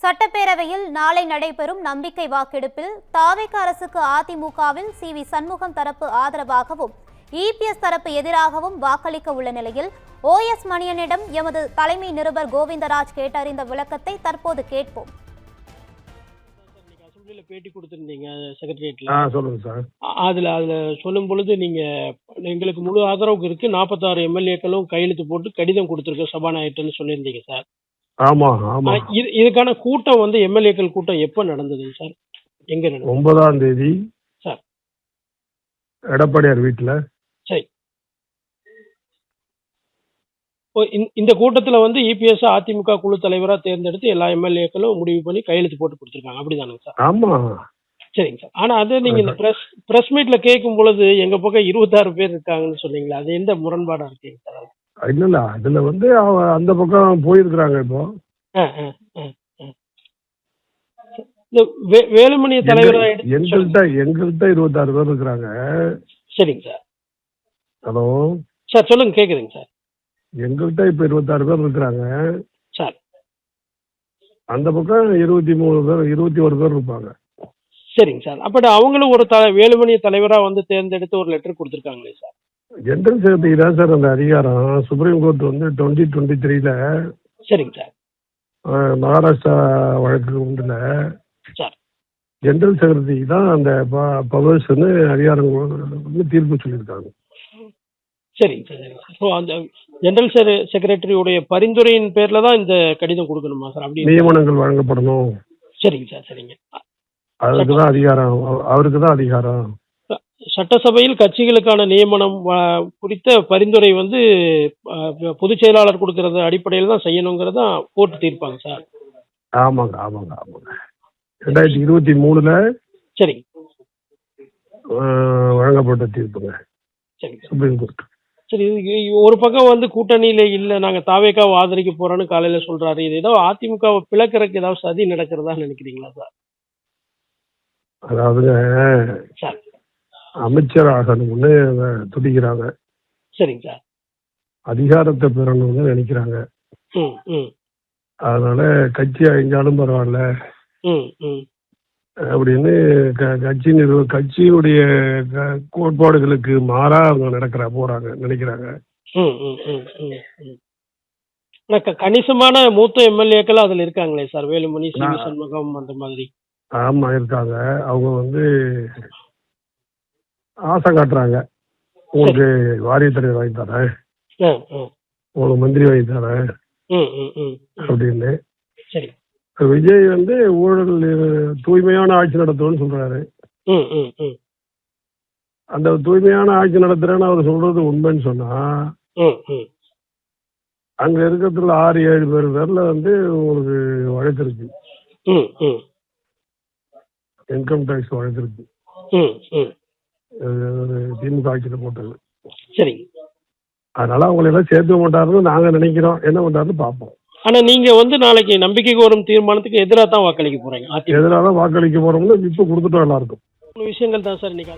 சட்டப்பேரவையில் நாளை நடைபெறும் நம்பிக்கை வாக்கெடுப்பில் தாவேக அரசுக்கு அதிமுகவில் சி.வி. சண்முகம் தரப்பு ஆதரவாகவும் இபிஎஸ் தரப்பு எதிராகவும் வாக்களிக்க உள்ள நிலையில் OS மணியனிடம் எமது தலைமை நிருபர் கோவிந்தராஜ் கேட்டறிந்த விளக்கத்தை தற்போது கேட்போம். பேட்டி கொடுத்திருந்தீங்க செக்ரட்டரியேட்ல. சொல்லுங்க சார். அதுல சொல்லும் பொழுது நீங்க எங்களுக்கு முழு ஆதரவுக்கு இருக்கு, 46 எம்எல்ஏக்களும் கையெழுத்து போட்டு கடிதம் கொடுத்திருக்கோம் சபாநாயகர்னு சொல்லியிருந்தீங்க சார். ஆமா ஆமா. இதுக்கான கூட்டம் வந்து எம்எல்ஏக்கள் கூட்டம் எப்ப நடந்ததுங்க சார்? எங்க நடந்தது? 9ஆம் தேதி சார். எடப்பாடியார் வீட்டுல. சரி. இந்த கூட்டத்துல வந்து இபிஎஸ் அதிமுக குழு தலைவரா தேர்ந்தெடுத்து எல்லா எம்எல்ஏக்களும் முடிவு பண்ணி கையெழுத்து போட்டு கொடுத்திருக்காங்க, அப்படிதானுங்க சார்? ஆமா. சரிங்க சார். ஆனா அது நீங்க இந்த பிரஸ் மீட்ல கேட்கும் பொழுது எங்க பக்கம் 26 பேர் இருக்காங்கன்னு சொன்னீங்களா, அது எந்த முரண்பாடா இருக்குங்க சார்? இல்ல அதுல வந்து அந்த பக்கம் போயிருக்கிறாங்க. இப்போ வேலுமணி தலைவரா எங்கள்கிட்ட 26 பேர் இருக்கிறாங்க. சரிங்க சார். ஹலோ சார், சொல்லுங்க, கேக்குதுங்க சார். எங்கள்கிட்ட இப்ப 26 பேர் இருக்கிறாங்க சார். அந்த பக்கம் 23 பேர் 21 பேர் இருப்பாங்க. சரிங்க சார். அப்ப அவங்களும் ஒரு வேலுமணி தலைவரா வந்து தேர்ந்தெடுத்து ஒரு லெட்டர் கொடுத்திருக்காங்களே சார். ஜெனரல் செக்ரட்டரி தான் சார் அந்த அதிகாரம். சுப்ரீம் கோர்ட் வந்து 2023 சரிங்க சார். மகாராஷ்டிரா வழக்கு உண்டுல சார் ஜெனரல் செக்ரட்டரி தான் அந்த பவர்ஸ்ன்னு அதிகாரம் வந்து தீர்ப்பு சொல்லியிருக்காங்க. சரிங்க சார். ஸோ அந்த ஜெனரல் செக்ரட்டரியுடைய பரிந்துரையின் பேர்ல தான் இந்த கடிதம் கொடுக்கணுமா சார்? அப்படி நியமனங்கள் வழங்கப்படணும். சரிங்க சார். சரிங்க. அதுக்கு தான் அதிகாரம், அவருக்கு தான் அதிகாரம். சட்டசபையில் கட்சிகளுக்கான நியமனம் குறித்த பரிந்துரை வந்து பொதுச் செயலாளர் கொடுக்கறது அடிப்படையில் தான் செய்யணுங்கிறத கோர்ட் தீர்ப்பாங்க சார். ஆமாங்க ஆமாங்க ஆமாங்க. 2023 சரி வழங்கப்பட்ட தீர்ப்புங்க சரிங்க சுப்ரீம் கோர்ட். சரி. ஒரு பக்கம் வந்து கூட்டணியில இல்ல, நாங்க தாவேக்காவை ஆதரிக்க போறோம்னு காலையில சொல்றாரு. இது ஏதோ அதிமுகவை பிளக்கிறதுக்கு ஏதாவது சதி நடக்கிறதா நினைக்கிறீங்களா சார்? அதாவதுங்க சார், அமைச்சர் ஆகணும்னு துடிக்கிறாங்க. சரிங்க சார். அதிகாரத்தை பெறணும்னு நினைக்கிறாங்க. அதனால கட்சி அழிஞ்சாலும் பரவாயில்ல அப்படின்னு கட்சியினுடைய கோட்பாடுகளுக்கு மாறா அவங்க நினைக்கிறாங்க. கணிசமான மூத்த எம்எல்ஏக்கள் அதுல இருக்காங்களே சார், வேலுமணி, சி.வி. சண்முகம் அந்த மாதிரி. ஆமா இருக்காங்க. அவங்க வந்து ஆசை காட்டுறாங்க, உங்களுக்கு வாரிய தலைவர் வாங்கி தரேன், உங்களுக்கு மந்திரி வாங்கி தரேன் அப்படின்னு. சரி. விஜய் வந்து ஊழல் தூய்மையான ஆட்சி நடத்துவோம்னு சொல்றாரு. அந்த தூய்மையான ஆட்சி நடத்துறேன்னு அவர் சொல்றது உண்மைன்னு சொன்னா அங்க இருக்கிறதுல 6-7 பேர்ல வந்து உங்களுக்கு வழக்கு இருக்கு, இன்கம் டாக்ஸ் வழக்கு இருக்கு, திமுக ஆட்சியில போட்டது. சரி. அதனால அவங்களை எல்லாம் சேர்த்து மாட்டாருன்னு நாங்க நினைக்கிறோம். என்ன பண்றாருன்னு பார்ப்போம். ஆனா நீங்க வந்து நாளைக்கு நம்பிக்கைக்கு வரும் தீர்மானத்துக்கு எதிராக தான் வாக்களிக்க போறீங்க? எதிராக தான் வாக்களிக்க போறோம்னு இப்ப கொடுத்துட்டோம் எல்லாருக்கும். விஷயங்கள் தான் சார் இன்னைக்கு.